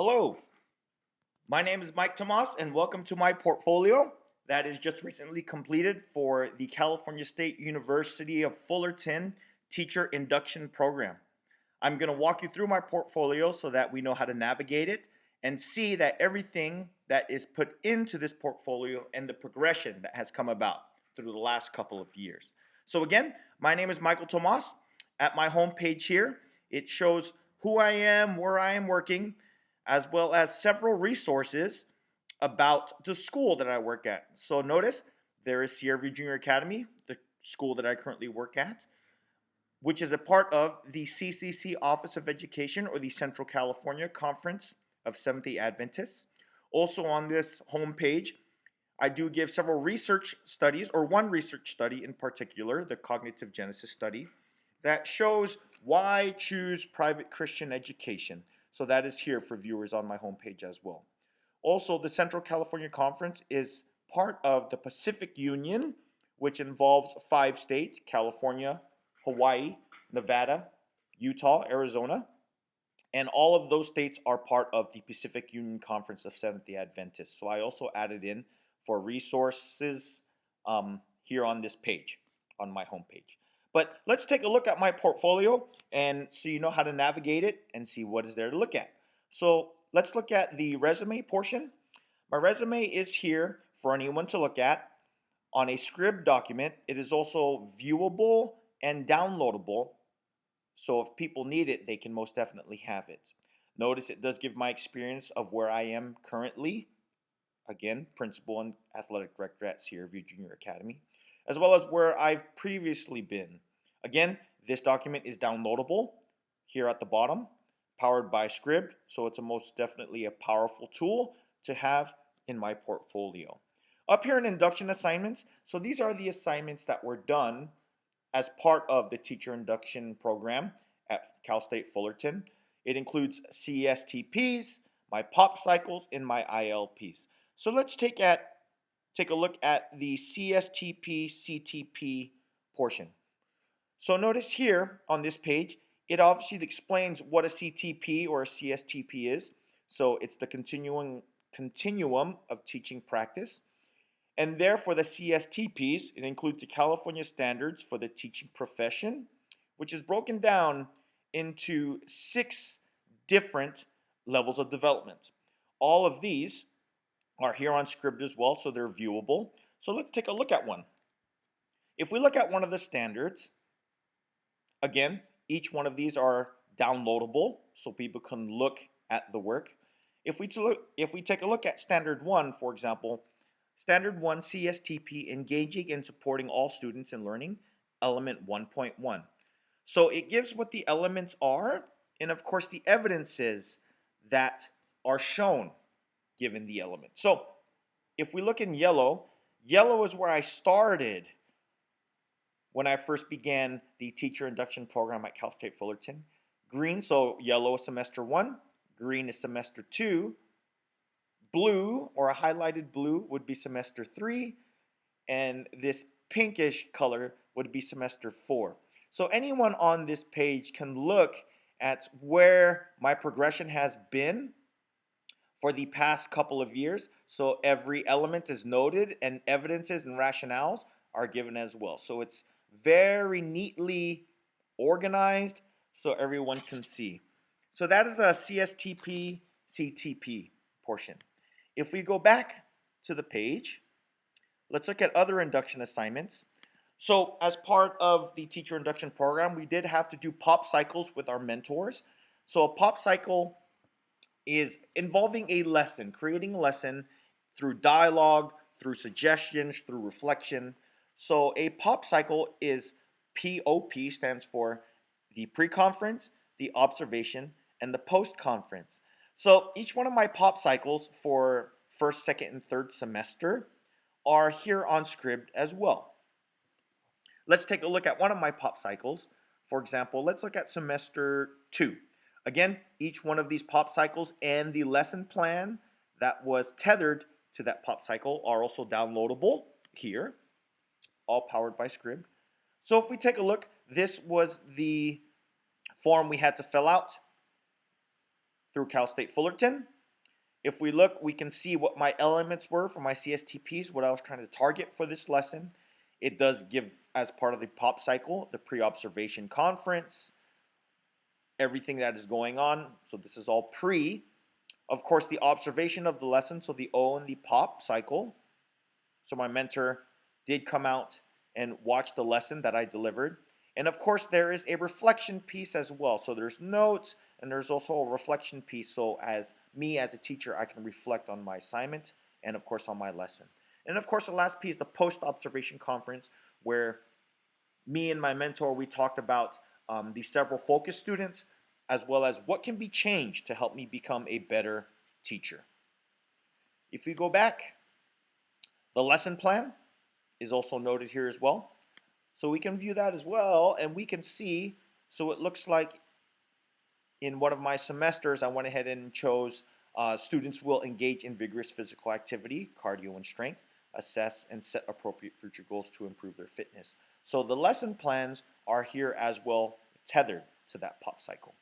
Hello, my name is Mike Tomas, and welcome to my portfolio that is just recently completed for the California State University of Fullerton Teacher Induction Program. I'm going to walk you through my portfolio so that we know how to navigate it and see that everything that is put into this portfolio and the progression that has come about through the last couple of years. So, again, my name is Michael Tomas. At my homepage here, it shows who I am, where I am working, as well as several resources about the school that I work at. So notice there is Sierra Junior Academy, the school that I currently work at, which is a part of the CCC Office of Education, or the Central California Conference of Seventh-day Adventists. Also on this homepage, I do give several research studies, or one research study in particular, the Cognitive Genesis study, that shows why choose private Christian education. So that is here for viewers on my homepage as well. Also, the Central California Conference is part of the Pacific Union, which involves 5 states: California, Hawaii, Nevada, Utah, Arizona. And all of those states are part of the Pacific Union Conference of Seventh-day Adventists. So I also added in for resources here on this page, on my homepage. But let's take a look at my portfolio and so you know how to navigate it and see what is there to look at. So let's look at the resume portion. My resume is here for anyone to look at on a Scrib document. It is also viewable and downloadable. So if people need it, they can most definitely have it. Notice it does give my experience of where I am currently. Again, principal and athletic director at Sierra Junior Academy, as well as where I've previously been. Again, this document is downloadable here at the bottom, powered by Scrib, so it's most definitely a powerful tool to have in my portfolio. Up here in induction assignments, so these are the assignments that were done as part of the teacher induction program at Cal State Fullerton. It includes CSTPs, my pop cycles, and my ILPs. So let's take a look at the CSTP CTP portion. So notice here on this page, it obviously explains what a CTP or a CSTP is. So it's the continuum of teaching practice. And therefore, the CSTPs, it includes the California Standards for the Teaching Profession, which is broken down into 6 different levels of development. All of these are here on Scribd as well, so they're viewable. So let's take a look at one. If we look at one of the standards, again, each one of these are downloadable, so people can look at the work. If we take a look at Standard 1, for example, Standard 1 CSTP, engaging and supporting all students in learning, element 1.1. So it gives what the elements are, and of course the evidences that are shown given the element. So if we look in yellow, yellow is where I started when I first began the teacher induction program at Cal State Fullerton. Green, so yellow is semester 1, green is semester 2, blue, or a highlighted blue, would be semester 3, and this pinkish color would be semester 4. So anyone on this page can look at where my progression has been for the past couple of years. So every element is noted, and evidences and rationales are given as well. So it's very neatly organized so everyone can see. So that is a CSTP CTP portion. If we go back to the page, let's look at other induction assignments. So as part of the teacher induction program, we did have to do pop cycles with our mentors. So a pop cycle is involving a lesson, creating a lesson through dialogue, through suggestions, through reflection. So a pop cycle is POP, stands for the pre-conference, the observation, and the post-conference. So each one of my pop cycles for first, second, and third semester are here on Scribd as well. Let's take a look at one of my pop cycles. For example, let's look at semester 2. Again, each one of these pop cycles and the lesson plan that was tethered to that pop cycle are also downloadable here, all powered by Scribd. So if we take a look, this was the form we had to fill out. through Cal State Fullerton. If we look, we can see what my elements were for my CSTPs, what I was trying to target for this lesson. It does give, as part of the POP cycle, the pre-observation conference, everything that is going on. So this is all pre. Of course, the observation of the lesson, so the O and the POP cycle. So my mentor did come out and watch the lesson that I delivered. And of course, there is a reflection piece as well. So there's notes and there's also a reflection piece. So as me as a teacher, I can reflect on my assignment and of course on my lesson. And of course, the last piece, the post-observation conference, where me and my mentor, we talked about the several focus students, as well as what can be changed to help me become a better teacher. If we go back, the lesson plan is also noted here as well. So we can view that as well, and we can see, so it looks like in one of my semesters, I went ahead and chose students will engage in vigorous physical activity, cardio and strength, assess and set appropriate future goals to improve their fitness. So the lesson plans are here as well, tethered to that POP cycle.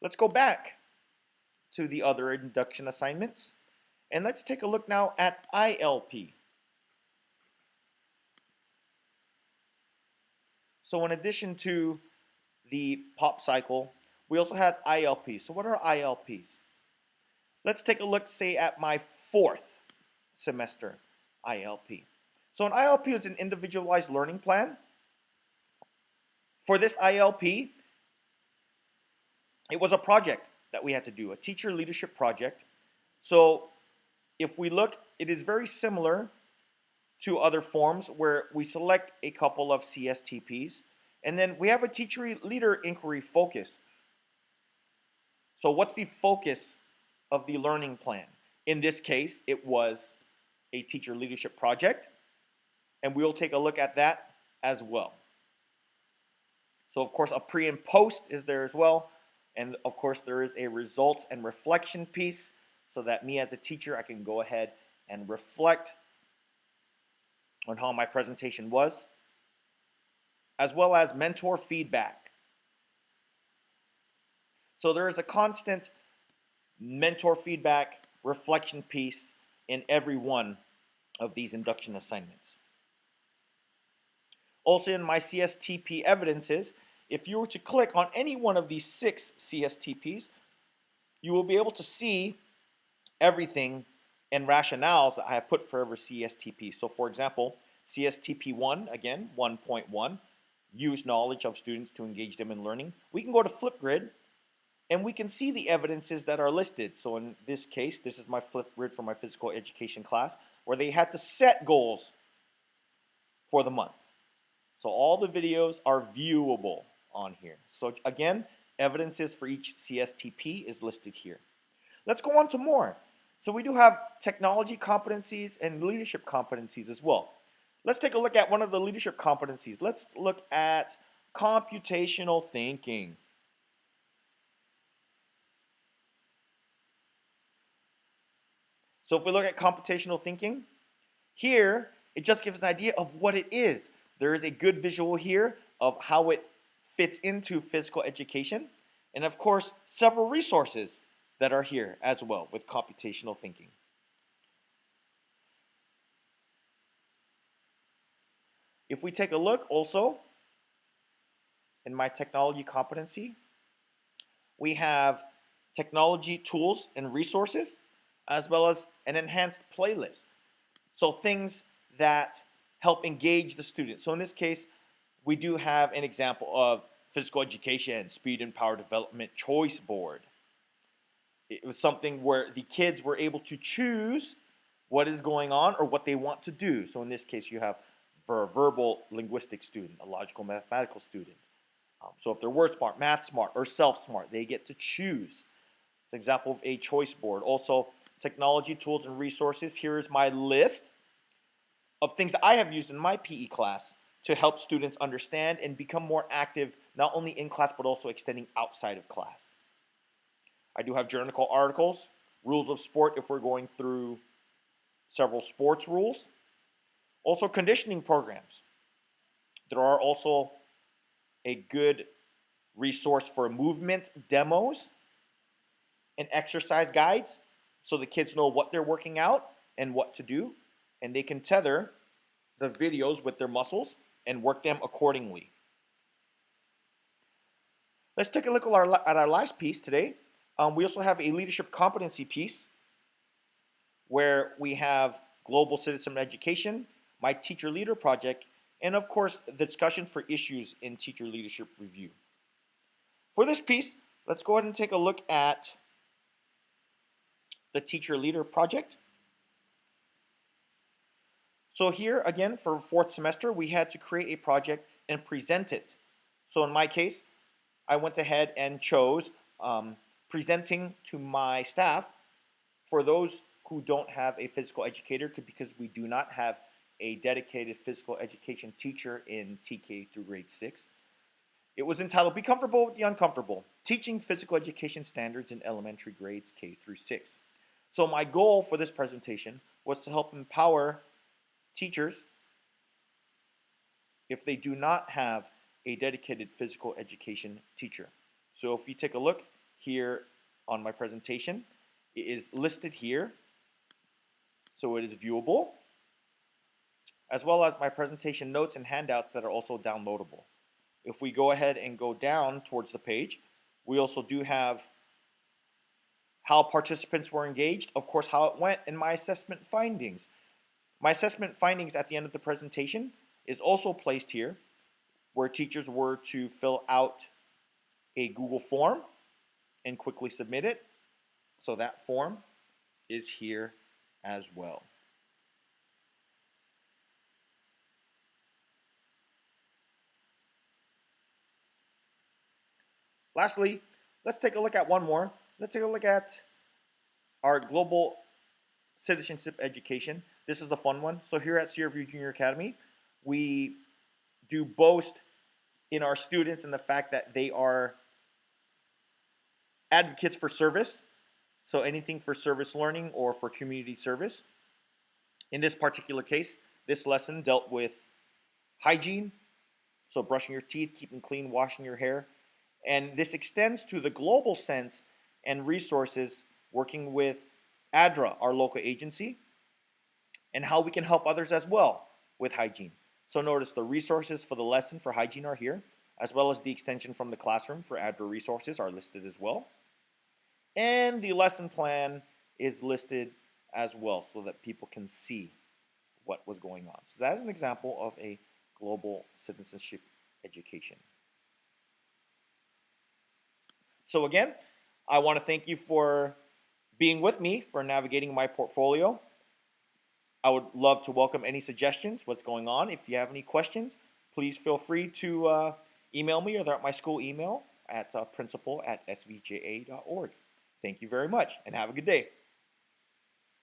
Let's go back to the other induction assignments, and let's take a look now at ILP. So in addition to the POP cycle, we also had ILPs. So what are ILPs? Let's take a look, say, at my 4th semester ILP. So an ILP is an individualized learning plan. For this ILP, it was a project that we had to do, a teacher leadership project. So if we look, it is very similar to other forms where we select a couple of CSTPs, and then we have a teacher leader inquiry focus. So what's the focus of the learning plan? In this case, it was a teacher leadership project, and we'll take a look at that as well. So of course, a pre and post is there as well, and of course there is a results and reflection piece, so that me as a teacher, I can go ahead and reflect on how my presentation was, as well as mentor feedback. So there is a constant mentor feedback reflection piece in every one of these induction assignments. Also in my CSTP evidences, if you were to click on any one of these 6 CSTPs, you will be able to see everything and rationales that I have put for every CSTP. So for example, CSTP 1, again, 1.1, use knowledge of students to engage them in learning. We can go to Flipgrid, and we can see the evidences that are listed. So in this case, this is my Flipgrid for my physical education class, where they had to set goals for the month. So all the videos are viewable on here. So again, evidences for each CSTP is listed here. Let's go on to more. So we do have technology competencies and leadership competencies as well. Let's take a look at one of the leadership competencies. Let's look at computational thinking. So if we look at computational thinking, here it just gives an idea of what it is. There is a good visual here of how it fits into physical education, and of course several resources that are here as well with computational thinking. If we take a look also in my technology competency, we have technology tools and resources, as well as an enhanced playlist. So things that help engage the student. So in this case, we do have an example of physical education, speed and power development choice board. It was something where the kids were able to choose what is going on or what they want to do. So in this case, you have for a verbal linguistic student, a logical mathematical student. So if they're word smart, math smart, or self smart, they get to choose. It's an example of a choice board. Also, technology tools and resources. Here is my list of things that I have used in my PE class to help students understand and become more active, not only in class, but also extending outside of class. I do have journal articles, rules of sport if we're going through several sports rules. Also conditioning programs. There are also a good resource for movement demos and exercise guides so the kids know what they're working out and what to do, and they can tether the videos with their muscles and work them accordingly. Let's take a look at our last piece today. We also have a leadership competency piece where we have global citizen education, my teacher leader project, and of course the discussion for issues in teacher leadership review. For this piece, let's go ahead and take a look at the teacher leader project. So here again for fourth semester, we had to create a project and present it. So in my case, I went ahead and chose presenting to my staff. For those who don't have a physical educator, because we do not have a dedicated physical education teacher in TK through grade 6. It was entitled Be Comfortable with the Uncomfortable, Teaching Physical Education Standards in Elementary Grades K through 6. So my goal for this presentation was to help empower teachers if they do not have a dedicated physical education teacher. So if you take a look here on my presentation, it is listed here, so it is viewable, as well as my presentation notes and handouts that are also downloadable. If we go ahead and go down towards the page, we also do have how participants were engaged, of course how it went, and my assessment findings. My assessment findings at the end of the presentation is also placed here, where teachers were to fill out a Google form and quickly submit it. So that form is here as well. Lastly, let's take a look at one more. Let's take a look at our global citizenship education. This is the fun one. So here at Sierra View Junior Academy, we do boast in our students and the fact that they are advocates for service. So anything for service learning or for community service. In this particular case, this lesson dealt with hygiene, so brushing your teeth, keeping clean, washing your hair. And this extends to the global sense and resources working with ADRA, our local agency, and how we can help others as well with hygiene. So notice the resources for the lesson for hygiene are here, as well as the extension from the classroom for ADRA resources are listed as well. And the lesson plan is listed as well so that people can see what was going on. So that is an example of a global citizenship education. So again, I want to thank you for being with me for navigating my portfolio. I would love to welcome any suggestions, what's going on. If you have any questions, please feel free to email me, or they're at my school email at principal@svja.org. Thank you very much, and have a good day.